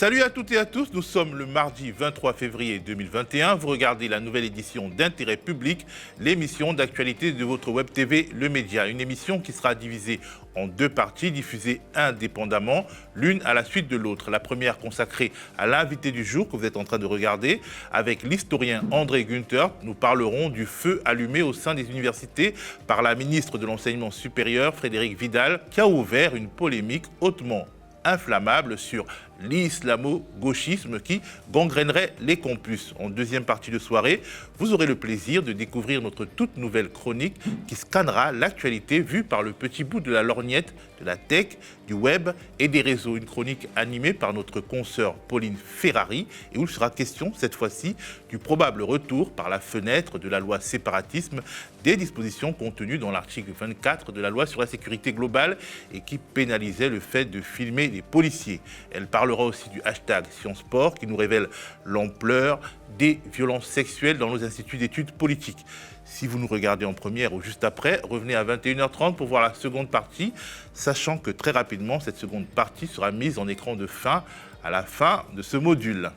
Salut à toutes et à tous, nous sommes le mardi 23 février 2021. Vous regardez la nouvelle édition d'Intérêt Public, l'émission d'actualité de votre web TV Le Média. Une émission qui sera divisée en deux parties, diffusées indépendamment, l'une à la suite de l'autre. La première consacrée à l'invité du jour que vous êtes en train de regarder. Avec l'historien André Günther, nous parlerons du feu allumé au sein des universités par la ministre de l'Enseignement supérieur, Frédérique Vidal, qui a ouvert une polémique hautement inflammable sur l'islamo-gauchisme qui gangrènerait les campus. En deuxième partie de soirée, vous aurez le plaisir de découvrir notre toute nouvelle chronique qui scannera l'actualité vue par le petit bout de la lorgnette de la tech, du web et des réseaux. Une chronique animée par notre consoeur Pauline Ferrari et où il sera question cette fois-ci du probable retour par la fenêtre de la loi séparatisme des dispositions contenues dans l'article 24 de la loi sur la sécurité globale et qui pénalisait le fait de filmer les policiers. Elle parlera aussi du hashtag ScienceSport qui nous révèle l'ampleur des violences sexuelles dans nos instituts d'études politiques. Si vous nous regardez en première ou juste après, revenez à 21h30 pour voir la seconde partie, sachant que très rapidement, cette seconde partie sera mise en écran de fin à la fin de ce module.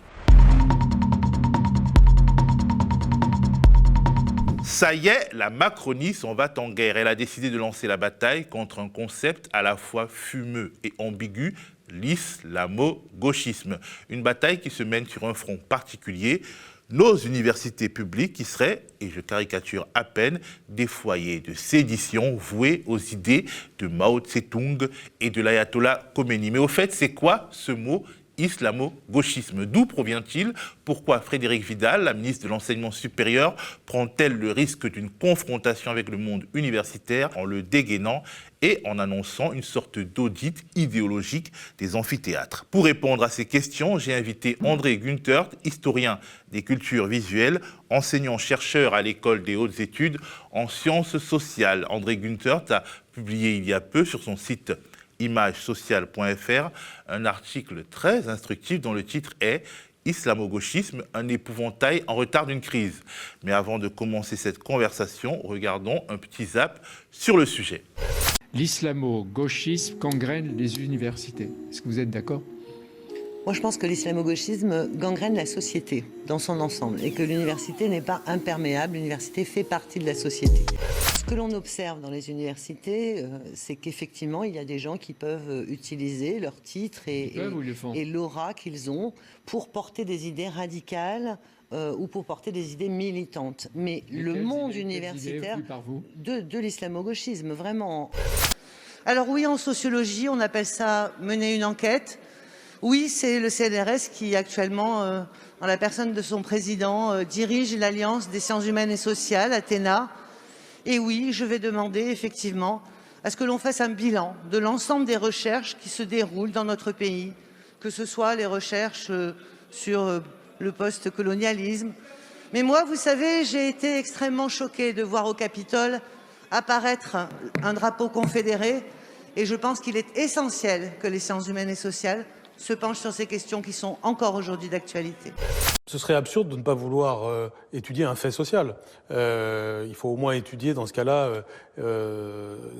Ça y est, la Macronie s'en va en guerre. Elle a décidé de lancer la bataille contre un concept à la fois fumeux et ambigu, l'islamo-gauchisme. Une bataille qui se mène sur un front particulier, nos universités publiques qui seraient, et je caricature à peine, des foyers de sédition voués aux idées de Mao Tse-tung et de l'ayatollah Khomeini. Mais au fait, c'est quoi ce mot islamo-gauchisme? D'où provient-il? Pourquoi Frédérique Vidal, la ministre de l'Enseignement supérieur, prend-elle le risque d'une confrontation avec le monde universitaire en le dégainant et en annonçant une sorte d'audit idéologique des amphithéâtres? Pour répondre à ces questions, j'ai invité André Günther, historien des cultures visuelles, enseignant-chercheur à l'École des hautes études en sciences sociales. André Günther a publié il y a peu sur son site imagesociale.fr un article très instructif dont le titre est « Islamo-gauchisme, un épouvantail en retard d'une crise ». Mais avant de commencer cette conversation, regardons un petit zap sur le sujet. L'islamo-gauchisme gangrène les universités. Est-ce que vous êtes d'accord ? Moi, je pense que l'islamo-gauchisme gangrène la société dans son ensemble et que l'université n'est pas imperméable, l'université fait partie de la société. Ce que l'on observe dans les universités, c'est qu'effectivement, il y a des gens qui peuvent utiliser leur titre et l'aura qu'ils ont pour porter des idées radicales ou pour porter des idées militantes. Mais le monde universitaire de l'islamo-gauchisme, vraiment. Alors oui, en sociologie, on appelle ça mener une enquête. Oui, c'est le CNRS qui actuellement, en la personne de son président, dirige l'Alliance des sciences humaines et sociales, Athéna. Et oui, je vais demander effectivement à ce que l'on fasse un bilan de l'ensemble des recherches qui se déroulent dans notre pays, que ce soit les recherches sur le post-colonialisme. Mais moi, vous savez, j'ai été extrêmement choquée de voir au Capitole apparaître un drapeau confédéré et je pense qu'il est essentiel que les sciences humaines et sociales se penchent sur ces questions qui sont encore aujourd'hui d'actualité. Ce serait absurde de ne pas vouloir étudier un fait social. Il faut au moins étudier, dans ce cas-là,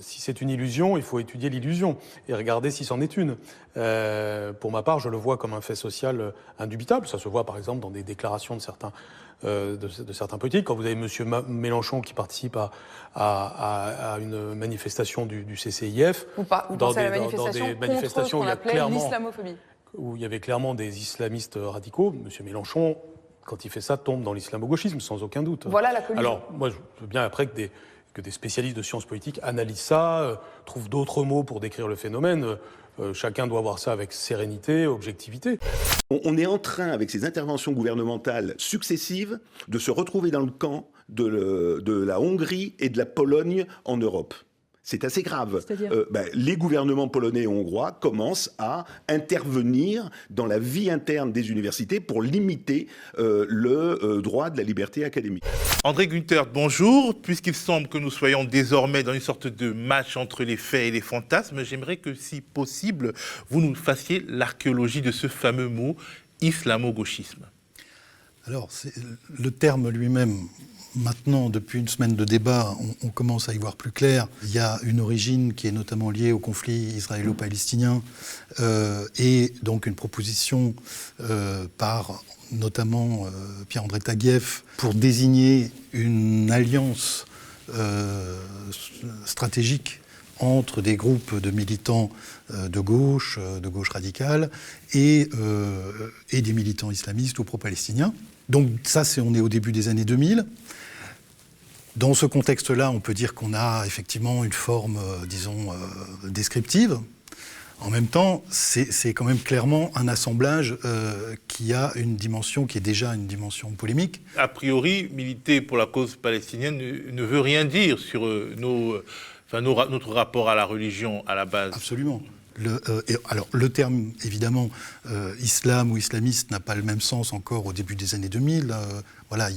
si c'est une illusion, il faut étudier l'illusion et regarder si c'en est une. Pour ma part, je le vois comme un fait social indubitable. Ça se voit par exemple dans des déclarations de certains politiques. Quand vous avez M. Mélenchon qui participe à une manifestation du CCIF, vous pensez à la manifestation contre ce qu'on appelait l'islamophobie, où il y avait clairement des islamistes radicaux. M. Mélenchon, quand il fait ça, tombe dans l'islamo-gauchisme, sans aucun doute. Voilà la collusion. Alors, moi, je veux bien après que des spécialistes de sciences politiques analysent ça, trouvent d'autres mots pour décrire le phénomène. Chacun doit voir ça avec sérénité, objectivité. On est en train, avec ces interventions gouvernementales successives, de se retrouver dans le camp de la Hongrie et de la Pologne en Europe. C'est assez grave. Les gouvernements polonais et hongrois commencent à intervenir dans la vie interne des universités pour limiter le droit de la liberté académique. André Günther, bonjour. Puisqu'il semble que nous soyons désormais dans une sorte de match entre les faits et les fantasmes, j'aimerais que, si possible, vous nous fassiez l'archéologie de ce fameux mot islamo-gauchisme. Alors, le terme lui-même, maintenant, depuis une semaine de débat, on commence à y voir plus clair. Il y a une origine qui est notamment liée au conflit israélo-palestinien et donc une proposition par notamment Pierre-André Taguieff pour désigner une alliance stratégique entre des groupes de militants de gauche radicale et des militants islamistes ou pro-palestiniens. Donc ça, on est au début des années 2000. Dans ce contexte-là, on peut dire qu'on a effectivement une forme, descriptive. En même temps, c'est quand même clairement un assemblage qui a une dimension qui est déjà une dimension polémique. A priori, militer pour la cause palestinienne ne veut rien dire sur notre rapport à la religion à la base. Absolument. Alors, le terme, évidemment, islam ou islamiste n'a pas le même sens encore au début des années 2000. Voilà,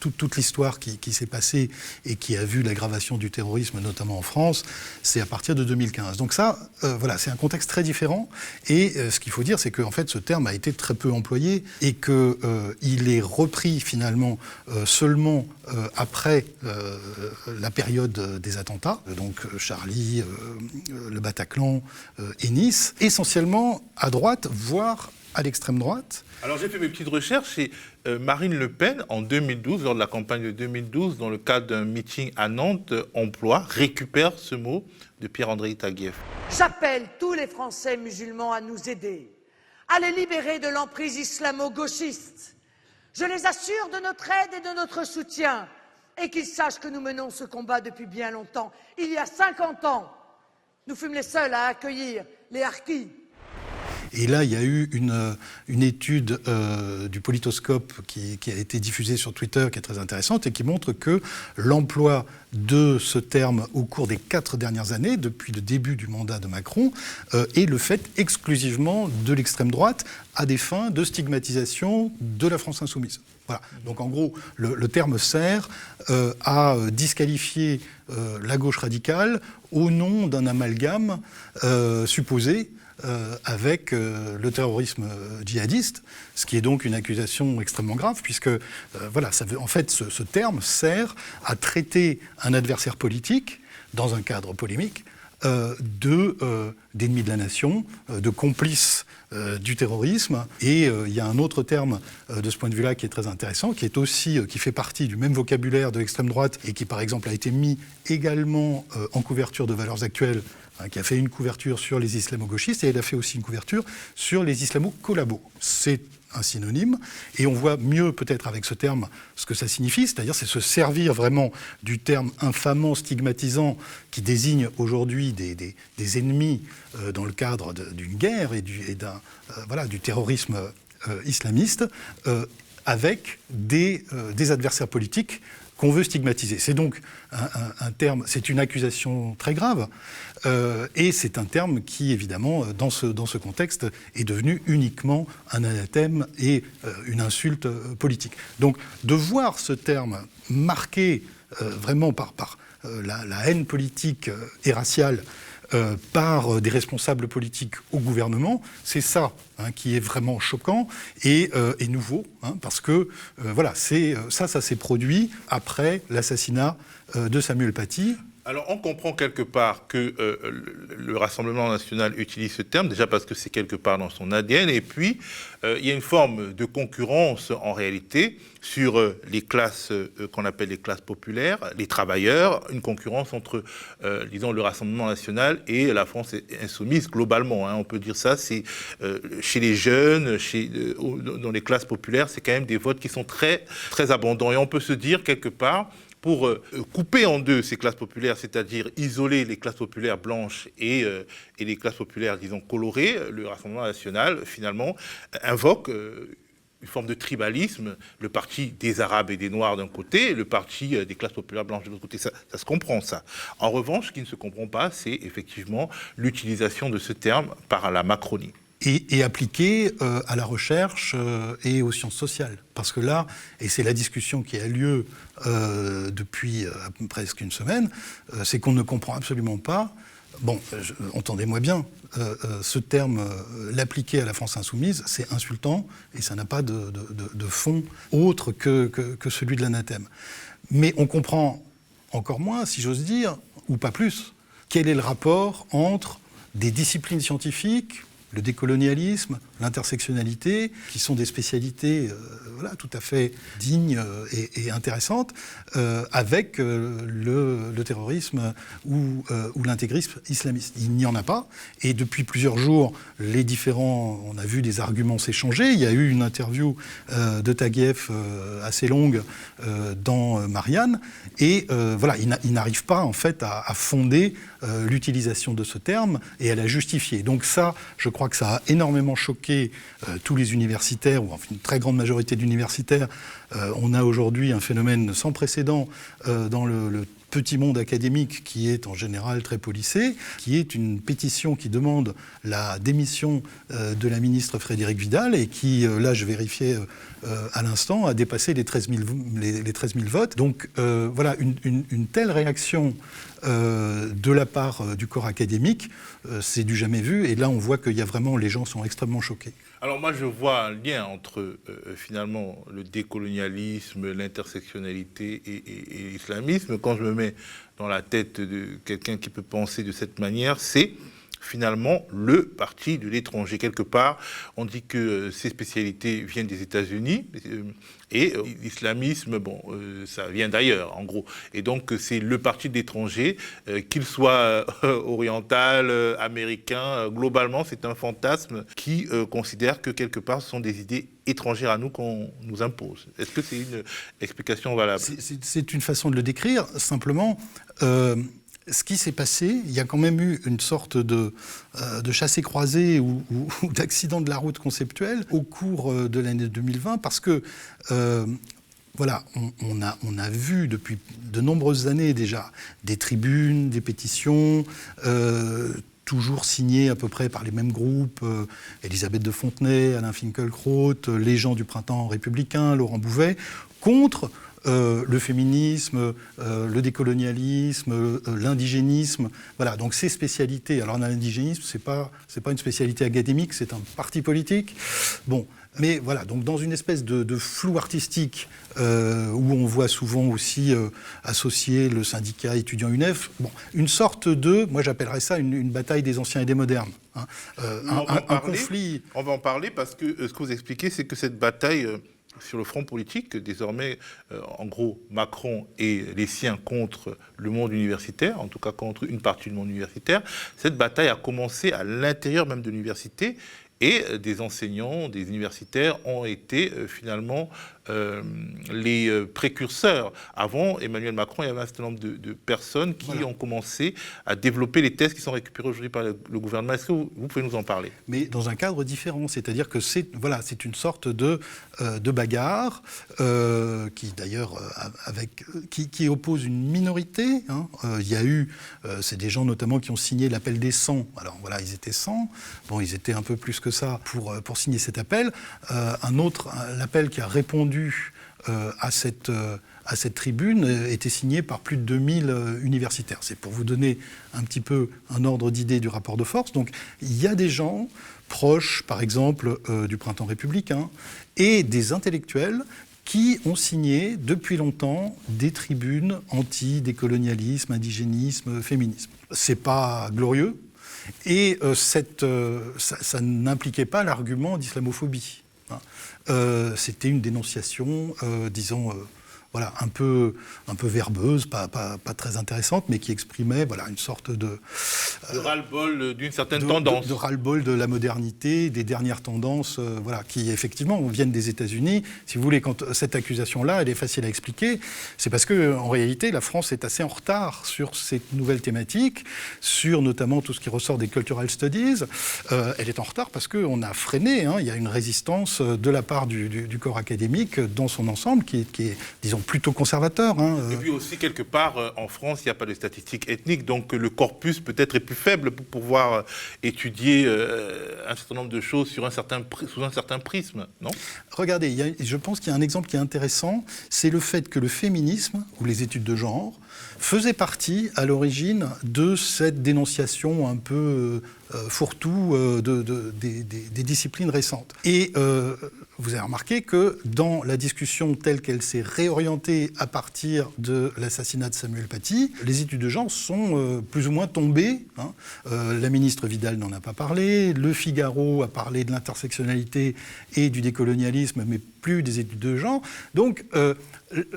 toute l'histoire qui s'est passée et qui a vu l'aggravation du terrorisme, notamment en France, c'est à partir de 2015. Donc ça, voilà, c'est un contexte très différent. Et ce qu'il faut dire, c'est qu'en fait, ce terme a été très peu employé et qu'il est repris finalement seulement après la période des attentats, donc Charlie, le Bataclan et Nice, essentiellement à droite, voire à l'extrême droite. Alors j'ai fait mes petites recherches et Marine Le Pen, en 2012, lors de la campagne de 2012, dans le cadre d'un meeting à Nantes, récupère ce mot de Pierre-André Taguieff. J'appelle tous les Français musulmans à nous aider, à les libérer de l'emprise islamo-gauchiste. Je les assure de notre aide et de notre soutien, et qu'ils sachent que nous menons ce combat depuis bien longtemps. Il y a 50 ans, nous fûmes les seuls à accueillir les harkis. Et là, il y a eu une étude du Politoscope qui a été diffusée sur Twitter, qui est très intéressante, et qui montre que l'emploi de ce terme au cours des 4 dernières années, depuis le début du mandat de Macron, est le fait exclusivement de l'extrême droite à des fins de stigmatisation de la France insoumise. Voilà. Donc en gros, le terme sert à disqualifier la gauche radicale au nom d'un amalgame supposé avec le terrorisme djihadiste, ce qui est donc une accusation extrêmement grave, puisque en fait, ce terme sert à traiter un adversaire politique, dans un cadre polémique, d'ennemis de la nation, de complices du terrorisme. Et il y a un autre terme de ce point de vue-là qui est très intéressant, qui fait partie du même vocabulaire de l'extrême droite et qui, par exemple, a été mis également en couverture de Valeurs Actuelles, qui a fait une couverture sur les islamo-gauchistes, et elle a fait aussi une couverture sur les islamo-collabos. C'est un synonyme, et on voit mieux peut-être avec ce terme ce que ça signifie, c'est-à-dire c'est se servir vraiment du terme infamant, stigmatisant, qui désigne aujourd'hui des ennemis dans le cadre d'une guerre et du terrorisme islamiste, avec des adversaires politiques qu'on veut stigmatiser. C'est donc un terme, c'est une accusation très grave, et c'est un terme qui, évidemment, dans ce contexte, est devenu uniquement un anathème et une insulte politique. Donc, de voir ce terme marqué vraiment par la haine politique et raciale par des responsables politiques au gouvernement, c'est ça qui est vraiment choquant et nouveau, parce que ça s'est produit après l'assassinat de Samuel Paty. Alors on comprend quelque part que le Rassemblement national utilise ce terme, déjà parce que c'est quelque part dans son ADN, et puis il y a une forme de concurrence en réalité sur les classes qu'on appelle les classes populaires, les travailleurs, une concurrence entre, disons, le Rassemblement national et la France insoumise globalement. On peut dire ça, c'est chez les jeunes, dans les classes populaires, c'est quand même des votes qui sont très, très abondants. Et on peut se dire quelque part, pour couper en deux ces classes populaires, c'est-à-dire isoler les classes populaires blanches et les classes populaires, disons, colorées, le Rassemblement national, finalement, invoque une forme de tribalisme, le parti des Arabes et des Noirs d'un côté, le parti des classes populaires blanches de l'autre côté. Ça se comprend, ça. En revanche, ce qui ne se comprend pas, c'est effectivement l'utilisation de ce terme par la Macronie. Et appliqué à la recherche et aux sciences sociales. Parce que là, et c'est la discussion qui a lieu depuis presque une semaine, c'est qu'on ne comprend absolument pas bon, entendez-moi bien, ce terme, l'appliquer à la France insoumise, c'est insultant et ça n'a pas de fond autre que celui de l'anathème. Mais on comprend encore moins, si j'ose dire, ou pas plus, quel est le rapport entre des disciplines scientifiques, le décolonialisme, l'intersectionnalité, qui sont des spécialités tout à fait dignes et intéressantes, avec le terrorisme ou l'intégrisme islamiste. Il n'y en a pas. Et depuis plusieurs jours, on a vu des arguments s'échanger. Il y a eu une interview de Taguieff assez longue dans Marianne. Et il n'arrive pas, en fait, à fonder l'utilisation de ce terme et à la justifier. Donc ça, je crois que ça a énormément choqué tous les universitaires, ou enfin une très grande majorité d'universitaires. On a aujourd'hui un phénomène sans précédent dans le petit monde académique qui est en général très policé, qui est une pétition qui demande la démission de la ministre Frédérique Vidal et qui, là je vérifiais à l'instant, a dépassé les 13 000 votes. Donc une telle réaction de la part du corps académique, c'est du jamais vu. Et là, on voit qu'il y a vraiment, les gens sont extrêmement choqués. Alors moi, je vois un lien entre finalement le décolonialisme, l'intersectionnalité et l'islamisme. Quand je me mets dans la tête de quelqu'un qui peut penser de cette manière, c'est finalement le parti de l'étranger. Quelque part, on dit que ces spécialités viennent des États-Unis et l'islamisme, ça vient d'ailleurs, en gros. Et donc, c'est le parti de l'étranger, qu'il soit oriental, américain, globalement, c'est un fantasme qui considère que quelque part, ce sont des idées étrangères à nous qu'on nous impose. Est-ce que c'est une explication valable ? C'est une façon de le décrire. Simplement, ce qui s'est passé, il y a quand même eu une sorte de chassé-croisé ou d'accident de la route conceptuel au cours de l'année 2020, parce que on a vu depuis de nombreuses années déjà des tribunes, des pétitions, toujours signées à peu près par les mêmes groupes, Elisabeth de Fontenay, Alain Finkielkraut, les gens du printemps républicain, Laurent Bouvet, contre le féminisme, le décolonialisme, l'indigénisme, voilà, donc ces spécialités. Alors l'indigénisme, c'est pas une spécialité académique, c'est un parti politique. Bon, mais voilà, donc dans une espèce de flou artistique où on voit souvent aussi associer le syndicat étudiant UNEF, une sorte de, moi j'appellerais ça une bataille des anciens et des modernes. Hein, un conflit. On va en parler parce que ce que vous expliquez, c'est que cette bataille sur le front politique, désormais, en gros, Macron et les siens contre le monde universitaire, en tout cas contre une partie du monde universitaire, cette bataille a commencé à l'intérieur même de l'université et des enseignants, des universitaires ont été finalement les précurseurs. Avant Emmanuel Macron, il y avait un certain nombre de personnes qui ont commencé à développer les thèses qui sont récupérées aujourd'hui par le gouvernement. Est-ce que vous pouvez nous en parler ? Mais dans un cadre différent, c'est-à-dire que c'est une sorte de bagarre qui d'ailleurs qui oppose une minorité. Hein. Il y a eu, c'est des gens notamment qui ont signé l'appel des 100. Alors voilà, ils étaient 100. Bon, ils étaient un peu plus que ça pour signer cet appel. L'appel qui a répondu à cette tribune était signé par plus de 2000 universitaires. C'est pour vous donner un petit peu un ordre d'idée du rapport de force. Donc il y a des gens proches, par exemple, du printemps républicain et des intellectuels qui ont signé depuis longtemps des tribunes anti-décolonialisme, indigénisme, féminisme. C'est pas glorieux et ça n'impliquait pas l'argument d'islamophobie. C'était une dénonciation, disons, un peu verbeuse, pas très intéressante, mais qui exprimait une sorte de ras-le-bol d'une certaine tendance. De ras-le-bol de la modernité, des dernières tendances, qui effectivement viennent des États-Unis. Si vous voulez, quand cette accusation-là, elle est facile à expliquer, c'est parce que en réalité, la France est assez en retard sur ces nouvelles thématiques, sur notamment tout ce qui ressort des cultural studies. Elle est en retard parce qu'on a freiné. Il y a une résistance de la part du corps académique dans son ensemble, qui est disons, donc plutôt conservateur. Et puis aussi, quelque part, en France, il n'y a pas de statistiques ethniques, donc le corpus peut-être est plus faible pour pouvoir étudier un certain nombre de choses sous un certain prisme, non ? Regardez, je pense qu'il y a un exemple qui est intéressant, c'est le fait que le féminisme, ou les études de genre, faisait partie à l'origine de cette dénonciation un peu fourre-tout des disciplines récentes. Et vous avez remarqué que dans la discussion telle qu'elle s'est réorientée à partir de l'assassinat de Samuel Paty, les études de genre sont plus ou moins tombées. La ministre Vidal n'en a pas parlé, Le Figaro a parlé de l'intersectionnalité et du décolonialisme, mais plus des études de genre. Donc,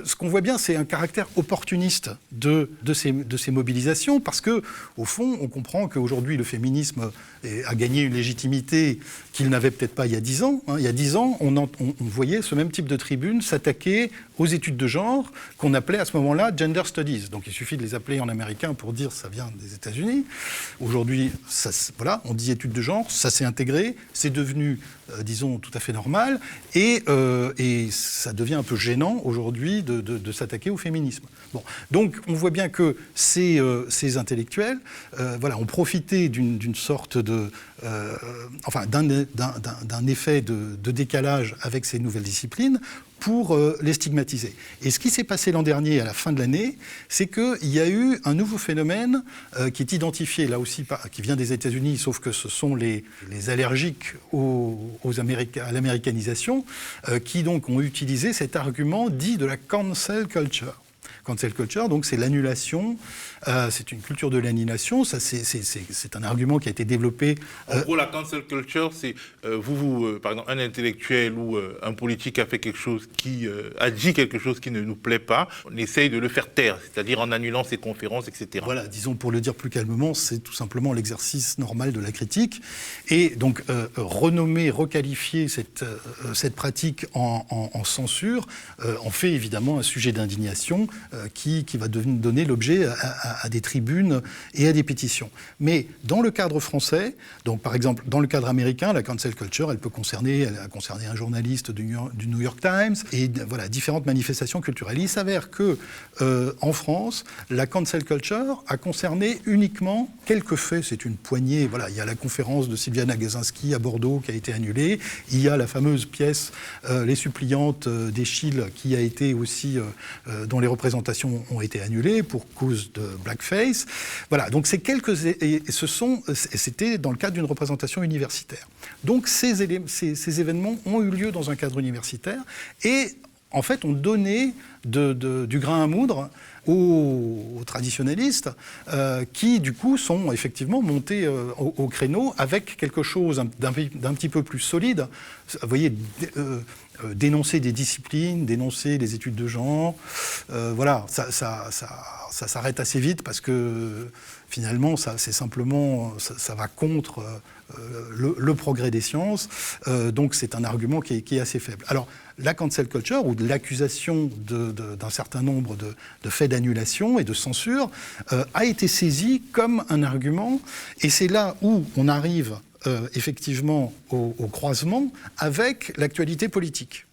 ce qu'on voit bien, c'est un caractère opportuniste de ces mobilisations, parce que, au fond, on comprend qu'aujourd'hui, le féminisme a gagné une légitimité qu'il n'avait peut-être pas il y a 10 ans. Il y a 10 ans, on voyait ce même type de tribune s'attaquer aux études de genre qu'on appelait à ce moment-là « gender studies ». Donc, il suffit de les appeler en américain pour dire que ça vient des États-Unis. Aujourd'hui, voilà, on dit études de genre, ça s'est intégré, c'est devenu, disons, tout à fait normal, et ça devient un peu gênant aujourd'hui de s'attaquer au féminisme. Bon, donc on voit bien que ces intellectuels ont profité d'une sorte d'un effet de décalage avec ces nouvelles disciplines pour les stigmatiser. Et ce qui s'est passé l'an dernier, à la fin de l'année, c'est qu'il y a eu un nouveau phénomène qui est identifié, là aussi, qui vient des États-Unis, sauf que ce sont les allergiques à l'américanisation, qui donc ont utilisé cet argument dit de la cancel culture. Cancel culture, donc c'est l'annulation, c'est une culture de l'annulation, ça c'est un argument qui a été développé... En gros, la cancel culture, c'est par exemple, un intellectuel ou un politique a fait quelque chose a dit quelque chose qui ne nous plaît pas, on essaye de le faire taire, c'est-à-dire en annulant ses conférences, etc. Voilà, disons, pour le dire plus calmement, c'est tout simplement l'exercice normal de la critique. Et donc, requalifier cette pratique en censure en fait évidemment un sujet d'indignation qui va donner l'objet à des tribunes et à des pétitions. Mais dans le cadre français, donc par exemple dans le cadre américain, la cancel culture, elle a concerné un journaliste du New York Times et voilà, différentes manifestations culturelles. Il s'avère que en France, la cancel culture a concerné uniquement quelques faits, c'est une poignée. Voilà, il y a la conférence de Sylviane Agacinski à Bordeaux qui a été annulée, il y a la fameuse pièce Les Suppliantes d'Eschyle qui a été aussi dont les représentations ont été annulées pour cause de blackface. Voilà, donc c'est c'était dans le cadre d'une représentation universitaire. Donc ces événements ont eu lieu dans un cadre universitaire et en fait ont donné du grain à moudre aux traditionalistes qui, du coup, sont effectivement montés au créneau avec quelque chose d'un petit peu plus solide. Vous voyez, dénoncer des disciplines, dénoncer les études de genre, voilà, ça s'arrête assez vite parce que finalement, ça va contre le progrès des sciences, donc c'est un argument qui est assez faible. Alors, la cancel culture, ou l'accusation d'un certain nombre de faits d'annulation et de censure, a été saisie comme un argument, et c'est là où on arrive effectivement au croisement avec l'actualité politique.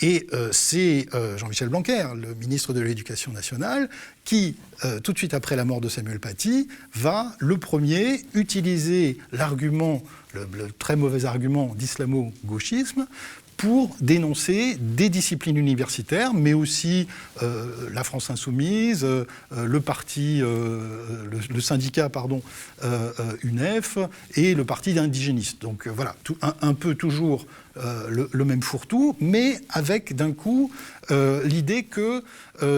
Et c'est Jean-Michel Blanquer, le ministre de l'Éducation nationale, qui, tout de suite après la mort de Samuel Paty, va, le premier, utiliser l'argument, le très mauvais argument d'islamo-gauchisme, pour dénoncer des disciplines universitaires, mais aussi la France Insoumise, le syndicat UNEF et le parti indigéniste. Donc voilà, un peu toujours le même fourre-tout, mais avec d'un coup l'idée que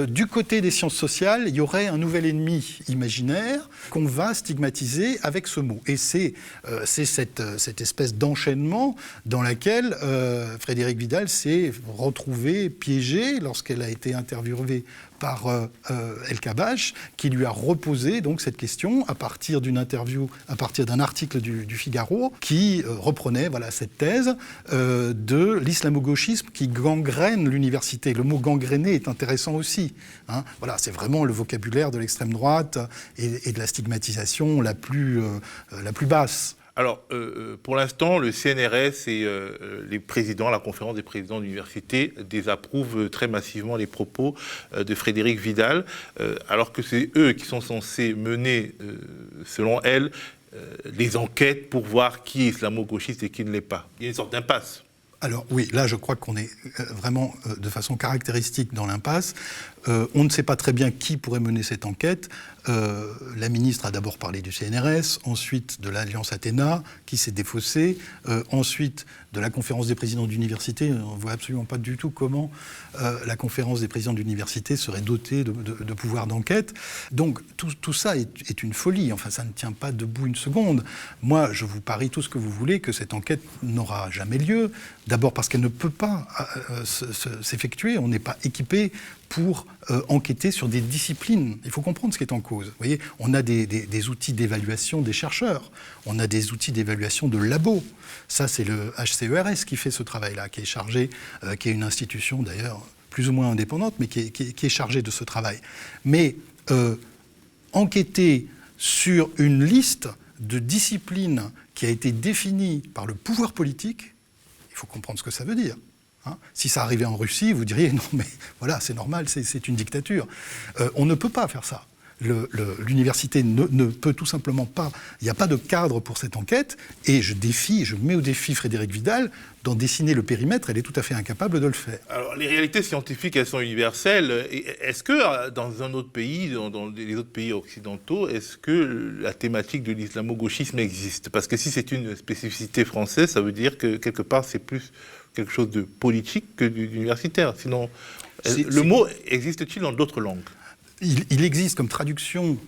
du côté des sciences sociales, il y aurait un nouvel ennemi imaginaire qu'on va stigmatiser avec ce mot. Et c'est cette espèce d'enchaînement dans laquelle Frédérique Vidal s'est retrouvée piégée lorsqu'elle a été interviewée par El Kabbach, qui lui a reposé donc cette question à partir d'une interview, à partir d'un article du Figaro, qui reprenait cette thèse de l'islamo-gauchisme qui gangrène l'université. Le mot gangréné est intéressant aussi. Voilà, c'est vraiment le vocabulaire de l'extrême droite et de la stigmatisation la plus basse. Alors, pour l'instant, le CNRS et les présidents, la conférence des présidents d'université désapprouvent très massivement les propos de Frédérique Vidal, alors que c'est eux qui sont censés mener, selon elle, les enquêtes pour voir qui est islamo-gauchiste et qui ne l'est pas. Il y a une sorte d'impasse. Alors oui, là je crois qu'on est vraiment de façon caractéristique dans l'impasse. On ne sait pas très bien qui pourrait mener cette enquête. La ministre a d'abord parlé du CNRS, ensuite de l'Alliance Athéna, qui s'est défaussée, ensuite de la conférence des présidents d'université. On ne voit absolument pas du tout comment la conférence des présidents d'université serait dotée de pouvoir d'enquête. Donc tout ça est une folie. Enfin, ça ne tient pas debout une seconde. Moi, je vous parie tout ce que vous voulez que cette enquête n'aura jamais lieu. D'abord parce qu'elle ne peut pas s'effectuer. On n'est pas équipé pour enquêter sur des disciplines. Il faut comprendre ce qui est en cause. Vous voyez, on a des outils d'évaluation des chercheurs, on a des outils d'évaluation de labos. Ça, c'est le HCERS qui fait ce travail-là, qui est chargé, qui est une institution d'ailleurs plus ou moins indépendante, mais qui est chargée de ce travail. Mais enquêter sur une liste de disciplines qui a été définie par le pouvoir politique, il faut comprendre ce que ça veut dire. Si ça arrivait en Russie, vous diriez « non, mais voilà, c'est normal, c'est une dictature ». On ne peut pas faire ça. L'université ne peut tout simplement pas... Il n'y a pas de cadre pour cette enquête, et je mets au défi Frédérique Vidal d'en dessiner le périmètre. Elle est tout à fait incapable de le faire. Alors, les réalités scientifiques, elles sont universelles. Est-ce que dans un autre pays, dans les autres pays occidentaux, est-ce que la thématique de l'islamo-gauchisme existe? Parce que si c'est une spécificité française, ça veut dire que quelque part, c'est plus quelque chose de politique que d'universitaire. Sinon, le mot existe-t-il dans d'autres langues? Il existe comme traduction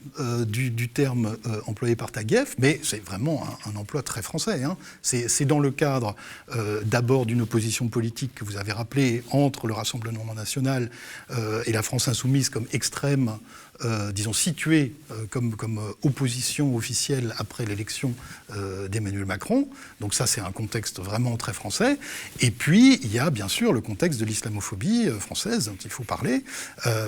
du terme employé par Taguieff, mais c'est vraiment un emploi très français. C'est dans le cadre d'abord d'une opposition politique que vous avez rappelé entre le Rassemblement national et la France insoumise comme extrême, disons située comme opposition officielle après l'élection d'Emmanuel Macron. Donc ça, c'est un contexte vraiment très français. Et puis, il y a bien sûr le contexte de l'islamophobie française dont il faut parler,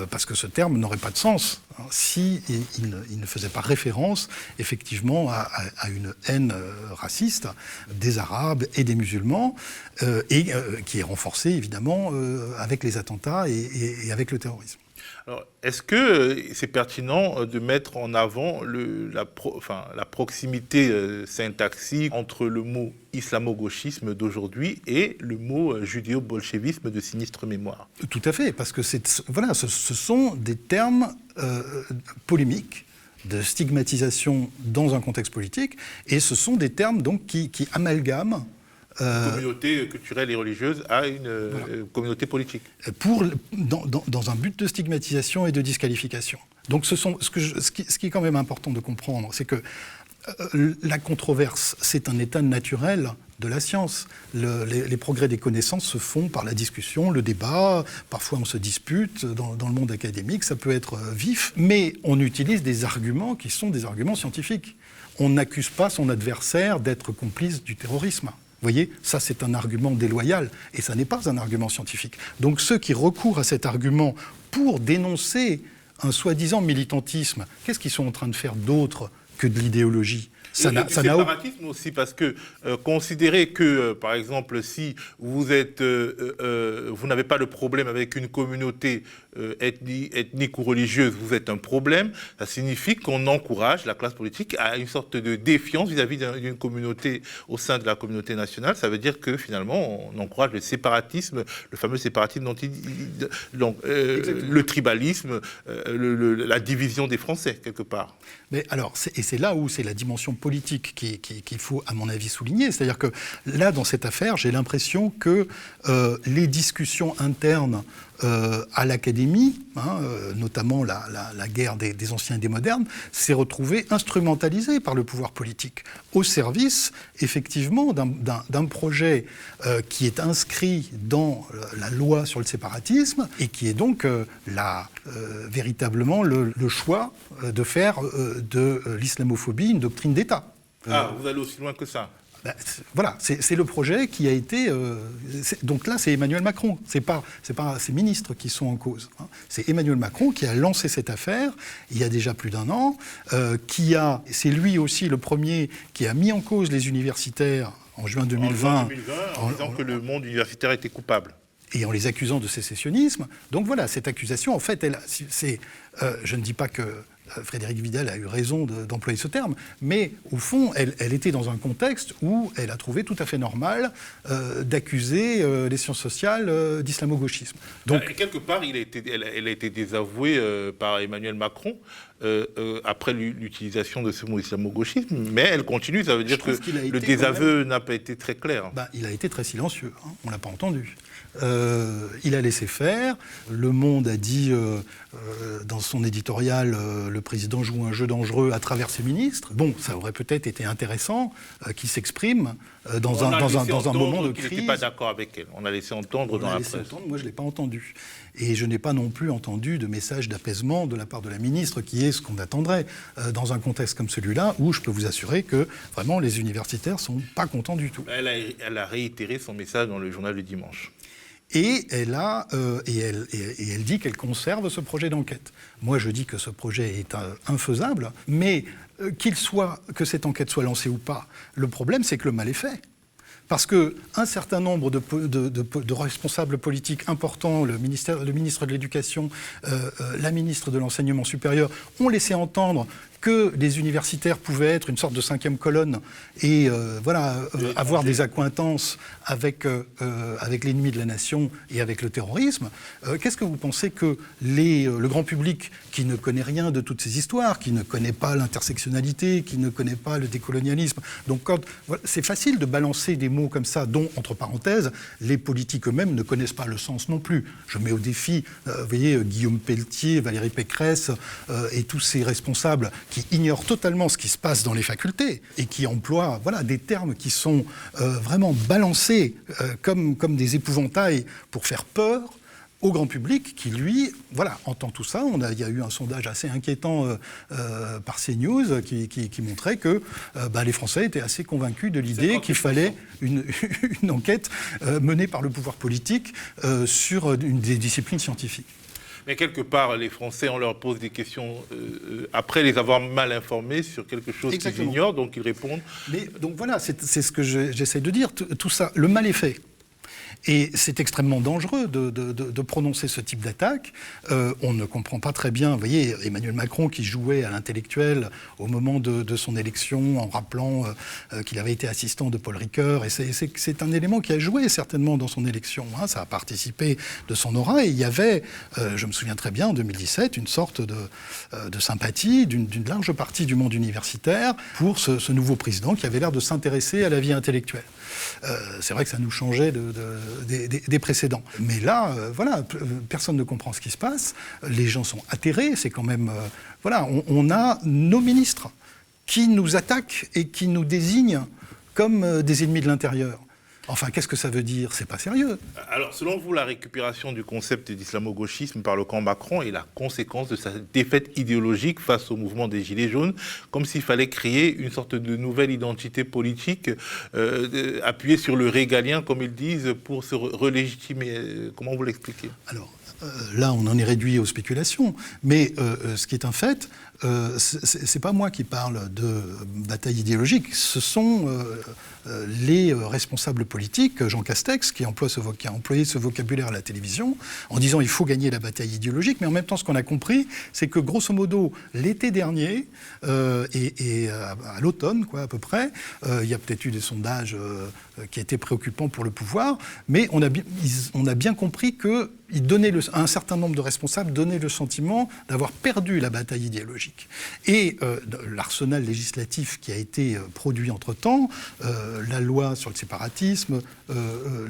parce que ce terme n'aurait pas de sens si il ne faisait pas référence effectivement à une haine raciste des Arabes et des musulmans, et qui est renforcée évidemment avec les attentats et avec le terrorisme. Alors, est-ce que c'est pertinent de mettre en avant la proximité syntaxique entre le mot islamo-gauchisme d'aujourd'hui et le mot judéo-bolchevisme de sinistre mémoire? Tout à fait, parce que ce sont des termes polémiques, de stigmatisation dans un contexte politique, et ce sont des termes donc qui amalgament communauté culturelle et religieuse à une communauté politique. Dans un but de stigmatisation et de disqualification. Donc ce qui est quand même important de comprendre, c'est que la controverse, c'est un état naturel de la science. Les progrès des connaissances se font par la discussion, le débat, parfois on se dispute dans le monde académique, ça peut être vif, mais on utilise des arguments qui sont des arguments scientifiques. On n'accuse pas son adversaire d'être complice du terrorisme. Vous voyez, ça c'est un argument déloyal, et ça n'est pas un argument scientifique. Donc ceux qui recourent à cet argument pour dénoncer un soi-disant militantisme, qu'est-ce qu'ils sont en train de faire d'autre que de l'idéologie? Ça n'a séparatisme aussi, parce que considérer que, par exemple, si vous n'avez pas de problème avec une communauté ethnique ou religieuse, vous êtes un problème, ça signifie qu'on encourage la classe politique à une sorte de défiance vis-à-vis d'une communauté au sein de la communauté nationale. Ça veut dire que finalement, on encourage le séparatisme, le fameux séparatisme le tribalisme, la division des Français, quelque part. Mais alors, c'est là où c'est la dimension politique qu'il faut, à mon avis, souligner. C'est-à-dire que là, dans cette affaire, j'ai l'impression que les discussions internes à l'académie, notamment la guerre des anciens et des modernes, s'est retrouvée instrumentalisée par le pouvoir politique, au service, effectivement, d'un projet qui est inscrit dans la loi sur le séparatisme et qui est donc véritablement le choix de faire de l'islamophobie une doctrine d'État. Ah, vous allez aussi loin que ça? Voilà, c'est le projet qui a été... donc là, c'est Emmanuel Macron. C'est pas ces ministres qui sont en cause. Hein. C'est Emmanuel Macron qui a lancé cette affaire il y a déjà plus d'1 an, c'est lui aussi le premier qui a mis en cause les universitaires en juin 2020. En disant que le monde universitaire était coupable. Et en les accusant de sécessionnisme. Donc voilà, cette accusation, en fait, je ne dis pas que Frédérique Vidal a eu raison d'employer ce terme, mais au fond, elle était dans un contexte où elle a trouvé tout à fait normal d'accuser les sciences sociales d'islamo-gauchisme. Donc, quelque part, elle a été désavouée par Emmanuel Macron après l'utilisation de ce mot islamo-gauchisme, mais elle continue, ça veut dire que le désaveu n'a pas été très clair. Il a été très silencieux, hein, on ne l'a pas entendu. Il a laissé faire. Le Monde a dit dans son éditorial le président joue un jeu dangereux à travers ses ministres. Bon, ça aurait peut-être été intéressant qu'il s'exprime dans un moment de crise. Il n'était pas d'accord avec elle. On a laissé entendre dans la presse. Moi, je ne l'ai pas entendu. Et je n'ai pas non plus entendu de message d'apaisement de la part de la ministre, qui est ce qu'on attendrait dans un contexte comme celui-là, où je peux vous assurer que vraiment les universitaires ne sont pas contents du tout. Elle a réitéré son message dans le journal du dimanche. Et elle dit qu'elle conserve ce projet d'enquête. Moi, je dis que ce projet est infaisable, mais que cette enquête soit lancée ou pas, le problème, c'est que le mal est fait. Parce qu'un certain nombre de responsables politiques importants, le ministre de l'Éducation, la ministre de l'Enseignement supérieur, ont laissé entendre que les universitaires pouvaient être une sorte de 5e colonne et avoir des accointances avec l'ennemi de la nation et avec le terrorisme. Qu'est-ce que vous pensez que le grand public, qui ne connaît rien de toutes ces histoires, qui ne connaît pas l'intersectionnalité, qui ne connaît pas le décolonialisme, donc c'est facile de balancer des mots comme ça, dont, entre parenthèses, les politiques eux-mêmes ne connaissent pas le sens non plus. Je mets au défi, vous voyez, Guillaume Pelletier, Valérie Pécresse et tous ces responsables qui ignorent totalement ce qui se passe dans les facultés et qui emploient des termes qui sont vraiment balancés comme des épouvantails pour faire peur au grand public qui, lui, entend tout ça. Il y a eu un sondage assez inquiétant par CNews qui montrait que les Français étaient assez convaincus de l'idée qu'il fallait une enquête menée par le pouvoir politique sur des disciplines scientifiques. Mais quelque part, les Français, on leur pose des questions après les avoir mal informés sur quelque chose qu'ils ignorent, donc ils répondent. Mais donc voilà, c'est ce que j'essaie de dire. Tout ça, le mal est fait. Et c'est extrêmement dangereux de prononcer ce type d'attaque. On ne comprend pas très bien, vous voyez, Emmanuel Macron qui jouait à l'intellectuel au moment de son élection en rappelant qu'il avait été assistant de Paul Ricoeur. Et c'est un élément qui a joué certainement dans son élection. Hein, ça a participé de son aura. Et il y avait, je me souviens très bien, en 2017, une sorte de sympathie d'une large partie du monde universitaire pour ce nouveau président qui avait l'air de s'intéresser à la vie intellectuelle. C'est vrai que ça nous changeait des précédents. Mais là, personne ne comprend ce qui se passe. Les gens sont atterrés. C'est quand même... on a nos ministres qui nous attaquent et qui nous désignent comme des ennemis de l'intérieur. Enfin, qu'est-ce que ça veut dire? C'est pas sérieux. Alors, selon vous, la récupération du concept d'islamo-gauchisme par le camp Macron est la conséquence de sa défaite idéologique face au mouvement des Gilets jaunes, comme s'il fallait créer une sorte de nouvelle identité politique appuyée sur le régalien, comme ils disent, pour se relégitimer. Comment vous l'expliquez? Alors, là, on en est réduit aux spéculations, mais ce qui est un fait, c'est pas moi qui parle de bataille idéologique, ce sont les responsables politiques, Jean Castex, qui a employé ce vocabulaire à la télévision, en disant il faut gagner la bataille idéologique, mais en même temps, ce qu'on a compris, c'est que grosso modo, l'été dernier, et à l'automne, à peu près, il y a peut-être eu des sondages qui étaient préoccupants pour le pouvoir, mais on a bien compris que un certain nombre de responsables donnaient le sentiment d'avoir perdu la bataille idéologique. Et l'arsenal législatif qui a été produit entre-temps, la loi sur le séparatisme,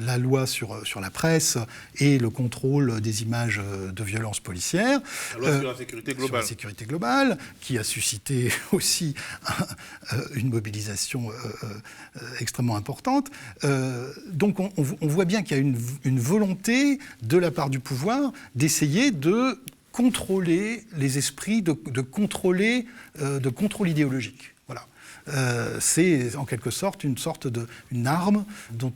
la loi sur la presse et le contrôle des images de violences policières. La loi sur la sécurité globale. Sur la sécurité globale, qui a suscité aussi une mobilisation extrêmement importante. Donc on voit bien qu'il y a une volonté de la part du pouvoir d'essayer de contrôler les esprits, de contrôle idéologique. Voilà. c'est en quelque sorte une arme dont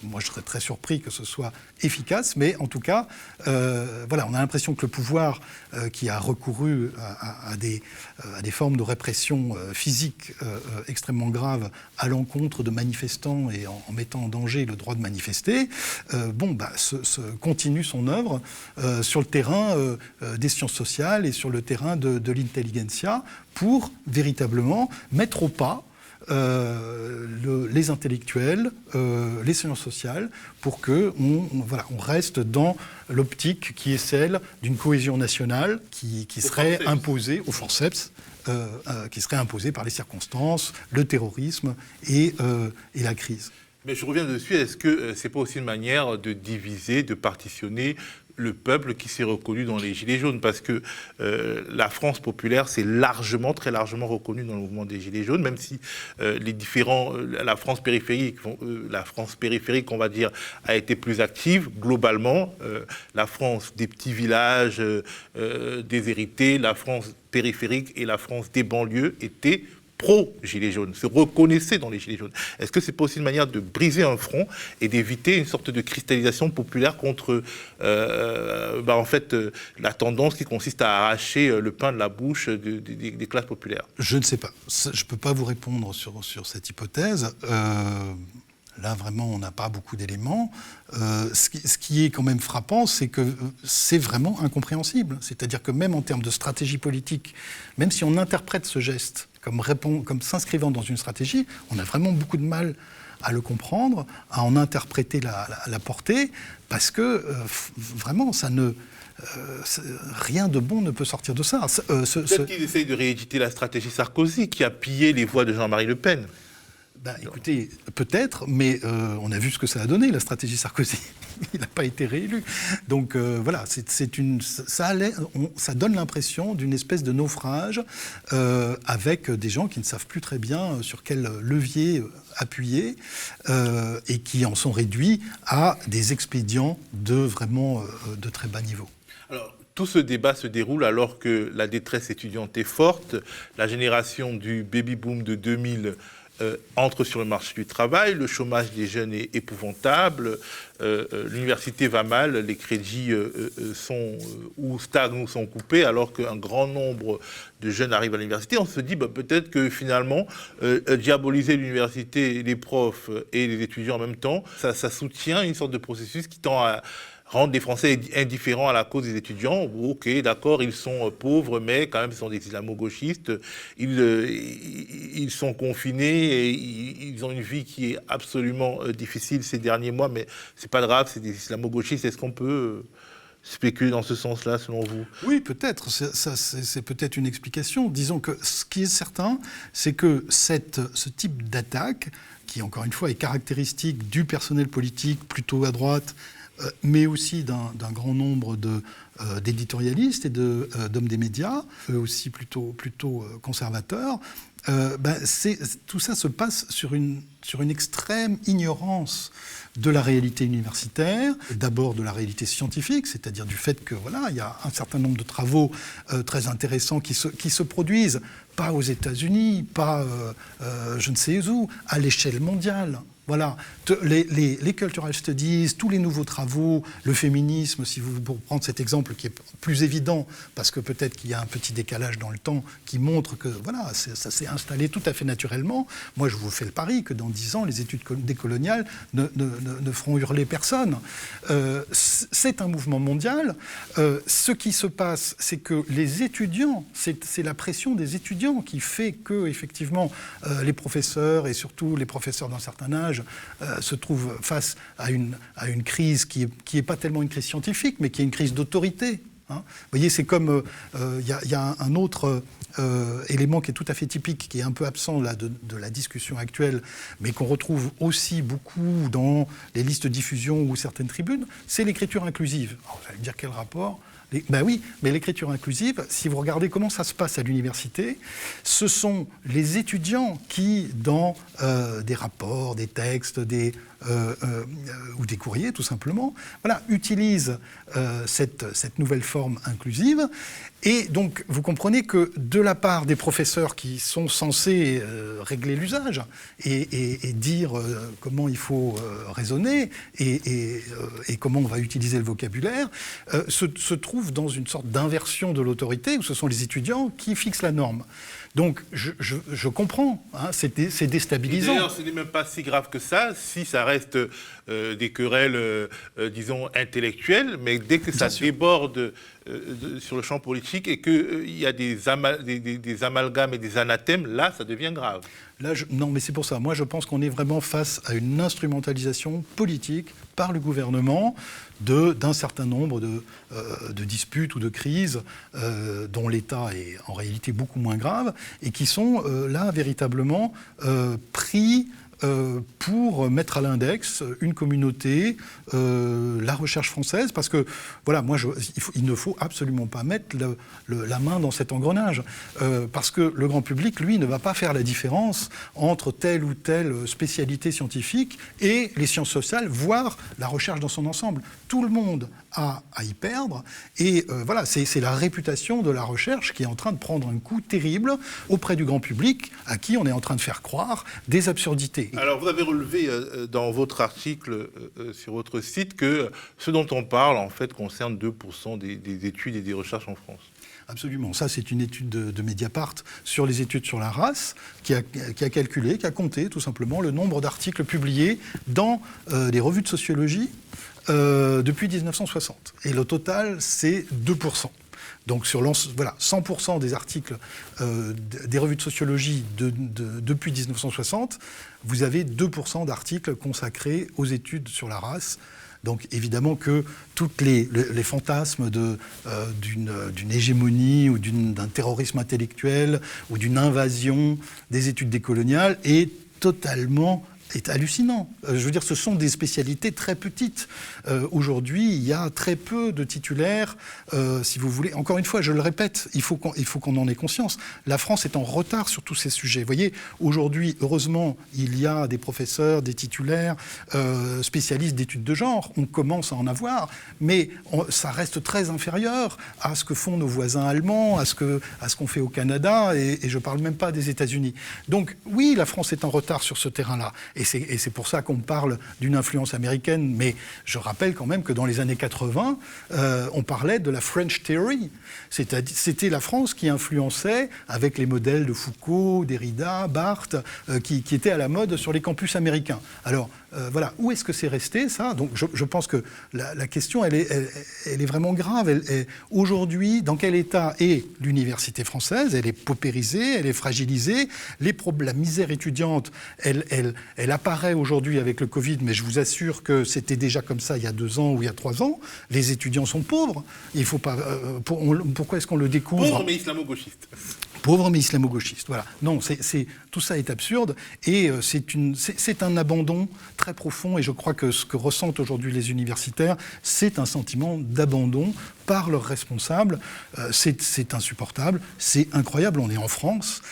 moi je serais très surpris que ce soit efficace, mais en tout cas, voilà, on a l'impression que le pouvoir qui a recouru à des formes de répression physique extrêmement graves à l'encontre de manifestants et en mettant en danger le droit de manifester, continue son œuvre sur le terrain des sciences sociales et sur le terrain de l'intelligentsia pour véritablement mettre au pas les intellectuels, les sciences sociales, pour qu'on reste dans l'optique qui est celle d'une cohésion nationale qui serait imposée au forceps, qui serait imposée par les circonstances, le terrorisme et la crise. Mais je reviens dessus, est-ce que c'est pas aussi une manière de diviser, de partitionner le peuple qui s'est reconnu dans les Gilets jaunes, parce que la France populaire s'est très largement reconnue dans le mouvement des Gilets jaunes, même si la France périphérique, on va dire, a été plus active. Globalement, la France des petits villages déshérités, la France périphérique et la France des banlieues étaient pro-Gilets jaunes, se reconnaissaient dans les Gilets jaunes. Est-ce que c'est pas aussi une manière de briser un front et d'éviter une sorte de cristallisation populaire contre la tendance qui consiste à arracher le pain de la bouche des classes populaires? Je ne sais pas. Je ne peux pas vous répondre sur cette hypothèse. Là, vraiment, on n'a pas beaucoup d'éléments. Ce qui est quand même frappant, c'est que c'est vraiment incompréhensible. C'est-à-dire que même en termes de stratégie politique, même si on interprète ce geste comme s'inscrivant dans une stratégie, on a vraiment beaucoup de mal à le comprendre, à en interpréter la portée, parce que vraiment, rien de bon ne peut sortir de ça. Peut-être qu'ils essayent de rééditer la stratégie Sarkozy, qui a pillé les voix de Jean-Marie Le Pen. Écoutez, peut-être, mais on a vu ce que ça a donné, la stratégie Sarkozy. Il n'a pas été réélu. Donc voilà, ça donne l'impression d'une espèce de naufrage avec des gens qui ne savent plus très bien sur quel levier appuyer et qui en sont réduits à des expédients de très bas niveau. Alors, tout ce débat se déroule alors que la détresse étudiante est forte. La génération du baby-boom de 2000 entre sur le marché du travail, le chômage des jeunes est épouvantable, l'université va mal, les crédits sont ou stagnent ou sont coupés, alors qu'un grand nombre de jeunes arrivent à l'université. On se dit peut-être que finalement, diaboliser l'université, les profs et les étudiants en même temps, ça soutient une sorte de processus qui tend à rendre les Français indifférents à la cause des étudiants. Ok, d'accord, ils sont pauvres, mais quand même, ce sont des islamo-gauchistes. Ils sont confinés et ils ont une vie qui est absolument difficile ces derniers mois, mais c'est pas grave, c'est des islamo-gauchistes. Est-ce qu'on peut spéculer dans ce sens-là, selon vous? Oui, peut-être. C'est peut-être une explication. Disons que ce qui est certain, c'est que ce type d'attaque, qui encore une fois est caractéristique du personnel politique plutôt à droite, mais aussi d'un grand nombre d'éditorialistes et d'hommes des médias, eux aussi plutôt conservateurs. Tout ça se passe sur une extrême ignorance de la réalité universitaire, d'abord de la réalité scientifique, c'est-à-dire du fait que il y a un certain nombre de travaux très intéressants qui se produisent, pas aux États-Unis, pas je ne sais où, à l'échelle mondiale. Voilà, les cultural studies, tous les nouveaux travaux, le féminisme, pour prendre cet exemple qui est plus évident, parce que peut-être qu'il y a un petit décalage dans le temps qui montre que ça s'est installé tout à fait naturellement. Moi, je vous fais le pari que dans 10 ans, les études décoloniales ne feront hurler personne. C'est un mouvement mondial. Ce qui se passe, c'est que les étudiants, c'est la pression des étudiants qui fait que, effectivement, les professeurs, et surtout les professeurs d'un certain âge, se trouvent face à une crise qui est pas tellement une crise scientifique, mais qui est une crise d'autorité. Vous voyez, c'est comme y a un autre élément qui est tout à fait typique, qui est un peu absent là, de la discussion actuelle, mais qu'on retrouve aussi beaucoup dans les listes de diffusion ou certaines tribunes, c'est l'écriture inclusive. Alors, vous allez me dire quel rapport Ben oui, mais l'écriture inclusive, si vous regardez comment ça se passe à l'université, ce sont les étudiants qui, dans des rapports, des textes, ou des courriers tout simplement, voilà, utilisent cette nouvelle forme inclusive. Et donc, vous comprenez que de la part des professeurs qui sont censés régler l'usage et dire comment il faut raisonner et comment on va utiliser le vocabulaire, se trouve dans une sorte d'inversion de l'autorité où ce sont les étudiants qui fixent la norme. Donc, je comprends, hein, c'est déstabilisant. D'ailleurs, ce n'est même pas si grave que ça, si ça reste des querelles, disons, intellectuelles, mais dès que ça déborde sur le champ politique et qu'il y a des amalgames et des anathèmes, là, ça devient grave. Là, non, mais c'est pour ça. Moi, je pense qu'on est vraiment face à une instrumentalisation politique par le gouvernement d'un certain nombre de disputes ou de crises dont l'État est en réalité beaucoup moins grave et qui sont là véritablement pris pour mettre à l'index une communauté, la recherche française, parce que, voilà, moi, il ne faut absolument pas mettre la main dans cet engrenage, parce que le grand public, lui, ne va pas faire la différence entre telle ou telle spécialité scientifique et les sciences sociales, voire la recherche dans son ensemble. Tout le monde a à y perdre, et voilà, c'est la réputation de la recherche qui est en train de prendre un coup terrible auprès du grand public, à qui on est en train de faire croire des absurdités. Alors, vous avez relevé dans votre article sur votre site que ce dont on parle, en fait, concerne 2% des études et des recherches en France. Absolument. Ça, c'est une étude de Mediapart sur les études sur la race qui a calculé, qui a compté tout simplement le nombre d'articles publiés dans les revues de sociologie depuis 1960. Et le total, c'est 2%. Donc sur voilà, 100% des articles des revues de sociologie depuis 1960, vous avez 2% d'articles consacrés aux études sur la race. Donc évidemment que tous les fantasmes d'une hégémonie ou d'un terrorisme intellectuel ou d'une invasion des études décoloniales est hallucinant. Je veux dire, ce sont des spécialités très petites. Aujourd'hui, il y a très peu de titulaires, si vous voulez. Encore une fois, je le répète, il faut qu'on en ait conscience. La France est en retard sur tous ces sujets. Vous voyez, aujourd'hui, heureusement, il y a des professeurs, des titulaires, spécialistes d'études de genre. On commence à en avoir, mais ça reste très inférieur à ce que font nos voisins allemands, à ce qu'on fait au Canada, et je ne parle même pas des États-Unis. Donc, oui, la France est en retard sur ce terrain-là. Et c'est pour ça qu'on parle d'une influence américaine. Mais je rappelle quand même que dans les années 80, on parlait de la French Theory. C'était la France qui influençait avec les modèles de Foucault, Derrida, Barthes, qui étaient à la mode sur les campus américains. Alors, voilà, où est-ce que c'est resté, ça ? Donc, je pense que la question, elle est vraiment grave. Aujourd'hui, dans quel état est l'université française ? Elle est paupérisée, elle est fragilisée. La misère étudiante, elle apparaît aujourd'hui avec le Covid, mais je vous assure que c'était déjà comme ça il y a 2 ans ou il y a 3 ans. Les étudiants sont pauvres. Il faut pas. Pourquoi est-ce qu'on le découvre ? Pauvres mais islamo-gauchistes. Pauvres mais islamo-gauchistes, voilà. Non, tout ça est absurde et c'est un abandon très profond, et je crois que ce que ressentent aujourd'hui les universitaires, c'est un sentiment d'abandon par leurs responsables. C'est insupportable, c'est incroyable. On est en France,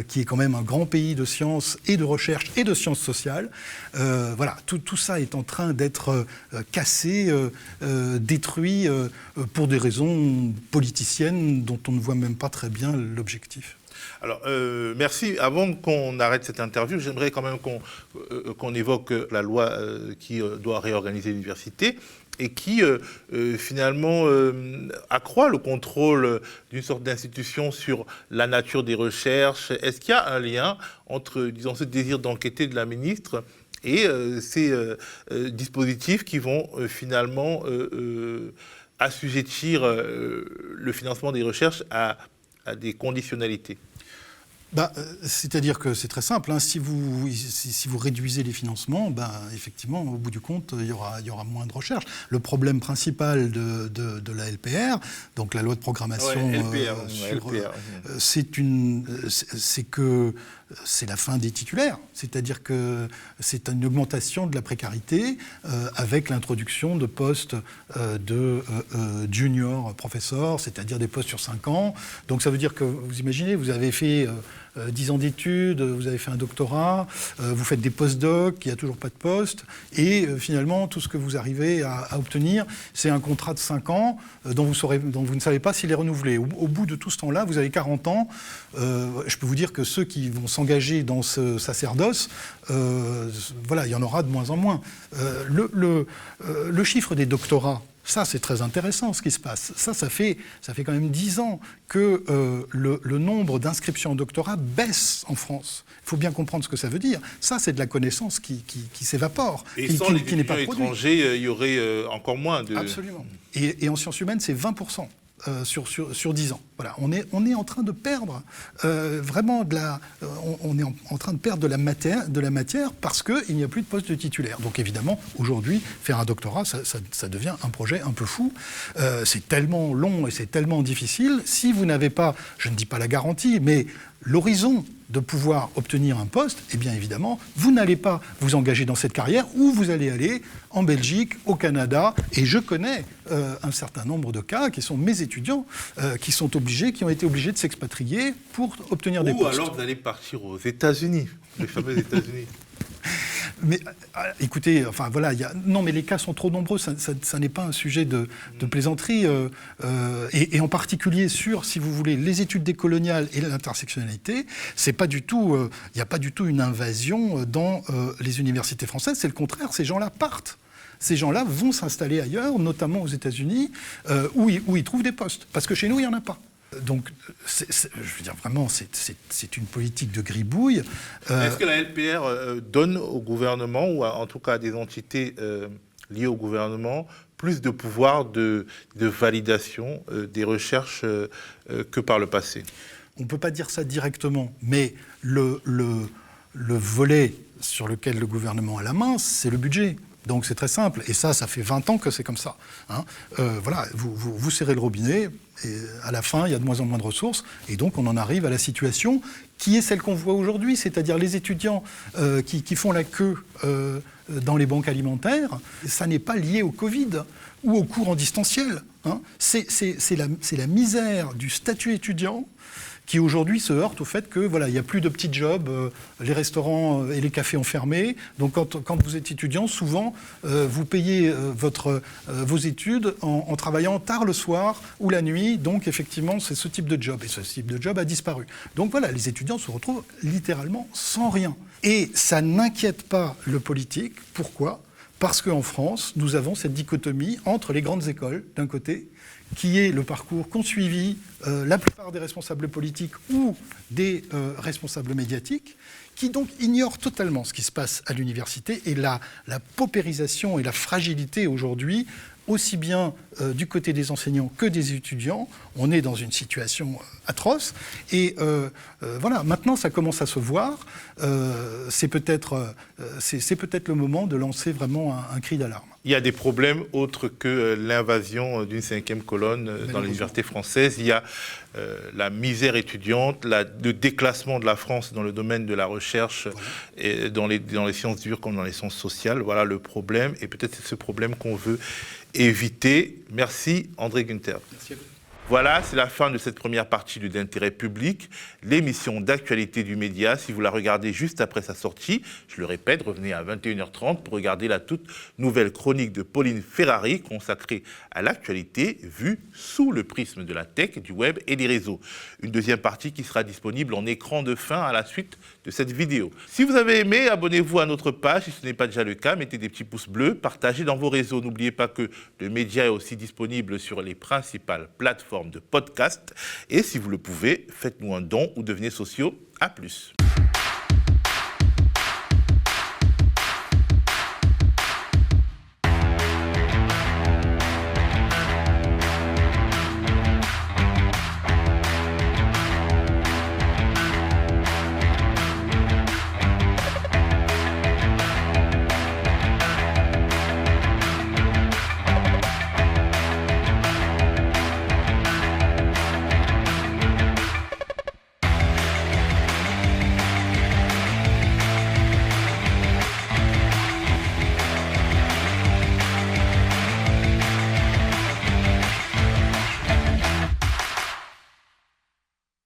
qui est quand même un grand pays de sciences et de recherche et de sciences sociales. Voilà, tout ça est en train d'être cassé, détruit pour des raisons politiciennes dont on ne voit même pas très bien l'objectif. Alors, merci. Avant qu'on arrête cette interview, j'aimerais quand même qu'on évoque la loi qui doit réorganiser l'université et qui, finalement, accroît le contrôle d'une sorte d'institution sur la nature des recherches. Est-ce qu'il y a un lien entre, disons, ce désir d'enquêter de la ministre et ces dispositifs qui vont finalement assujettir le financement des recherches à des conditionnalités ? C'est-à-dire que c'est très simple. Hein. Si vous réduisez les financements, effectivement, au bout du compte, il y aura moins de recherche. Le problème principal de la LPR, donc la loi de programmation, c'est que c'est la fin des titulaires. C'est-à-dire que c'est une augmentation de la précarité avec l'introduction de postes de junior professeur, c'est-à-dire des postes sur 5 ans. Donc ça veut dire que, vous imaginez, vous avez fait 10 ans d'études, vous avez fait un doctorat, vous faites des post-docs, il n'y a toujours pas de poste, et finalement, tout ce que vous arrivez à obtenir, c'est un contrat de 5 ans dont vous ne savez pas s'il est renouvelé. Au bout de tout ce temps-là, vous avez 40 ans. Je peux vous dire que ceux qui vont s'engager dans ce sacerdoce, il y en aura de moins en moins. Le chiffre des doctorats, ça, c'est très intéressant ce qui se passe. Ça fait quand même 10 ans que le nombre d'inscriptions au doctorat baisse en France. Il faut bien comprendre ce que ça veut dire. Ça, c'est de la connaissance qui s'évapore. Et sans les étudiants étrangers, il y aurait encore moins de... Absolument. Et en sciences humaines, c'est 20%. Sur 10 ans. Voilà, on est en train de perdre vraiment on est en train de perdre de la matière parce qu'il n'y a plus de poste de titulaire. Donc évidemment, aujourd'hui, faire un doctorat, ça devient un projet un peu fou. C'est tellement long et c'est tellement difficile. Si vous n'avez pas, je ne dis pas la garantie, mais l'horizon de pouvoir obtenir un poste, eh bien évidemment, vous n'allez pas vous engager dans cette carrière où vous allez aller en Belgique, au Canada, et je connais un certain nombre de cas qui sont mes étudiants qui ont été obligés de s'expatrier pour obtenir des postes. Ou alors vous allez partir aux États-Unis, les fameux États-Unis. Mais écoutez, non, mais les cas sont trop nombreux, ça n'est pas un sujet de plaisanterie, et en particulier sur, si vous voulez, les études décoloniales et l'intersectionnalité, il n'y a pas du tout une invasion dans les universités françaises, c'est le contraire, ces gens-là partent. Ces gens-là vont s'installer ailleurs, notamment aux États-Unis, où ils trouvent des postes, parce que chez nous, il n'y en a pas. Donc, je veux dire, vraiment, c'est une politique de gribouille. Est-ce que la LPR donne au gouvernement, ou en tout cas à des entités liées au gouvernement, plus de pouvoir de validation des recherches que par le passé? On ne peut pas dire ça directement, mais le volet sur lequel le gouvernement a la main, c'est le budget. Donc c'est très simple, et ça fait 20 ans que c'est comme ça. Hein. Vous serrez le robinet, et à la fin, il y a de moins en moins de ressources, et donc on en arrive à la situation qui est celle qu'on voit aujourd'hui, c'est-à-dire les étudiants qui font la queue dans les banques alimentaires. Ça n'est pas lié au Covid ou au cours en distanciel. Hein. C'est la misère du statut étudiant qui aujourd'hui se heurte au fait que il n'y a plus de petits jobs, les restaurants et les cafés ont fermé. Donc quand vous êtes étudiant, souvent vous payez vos études en travaillant tard le soir ou la nuit. Donc effectivement, c'est ce type de job. Et ce type de job a disparu. Donc voilà, les étudiants se retrouvent littéralement sans rien. Et ça n'inquiète pas le politique. Pourquoi ? Parce qu'en France, nous avons cette dichotomie entre les grandes écoles, d'un côté, qui est le parcours qu'ont suivi la plupart des responsables politiques ou des responsables médiatiques, qui donc ignorent totalement ce qui se passe à l'université et la paupérisation et la fragilité aujourd'hui, aussi bien du côté des enseignants que des étudiants. On est dans une situation atroce. Et maintenant, ça commence à se voir. C'est peut-être le moment de lancer vraiment un cri d'alarme. Il y a des problèmes autres que l'invasion d'une 5e colonne dans l'université française. Il y a la misère étudiante, le déclassement de la France dans le domaine de la recherche, et dans les sciences dures comme dans les sciences sociales. Voilà le problème. Et peut-être c'est ce problème qu'on veut éviter. Merci André Günther. Merci à vous. Voilà, c'est la fin de cette première partie d'Intérêt public, l'émission d'actualité du média. Si vous la regardez juste après sa sortie, je le répète, revenez à 21h30 pour regarder la toute nouvelle chronique de Pauline Ferrari consacrée à l'actualité vue sous le prisme de la tech, du web et des réseaux. Une deuxième partie qui sera disponible en écran de fin à la suite de cette vidéo. Si vous avez aimé, abonnez-vous à notre page. Si ce n'est pas déjà le cas, mettez des petits pouces bleus, partagez dans vos réseaux. N'oubliez pas que le média est aussi disponible sur les principales plateformes de podcast. Et si vous le pouvez, faites-nous un don ou devenez sociaux. À plus.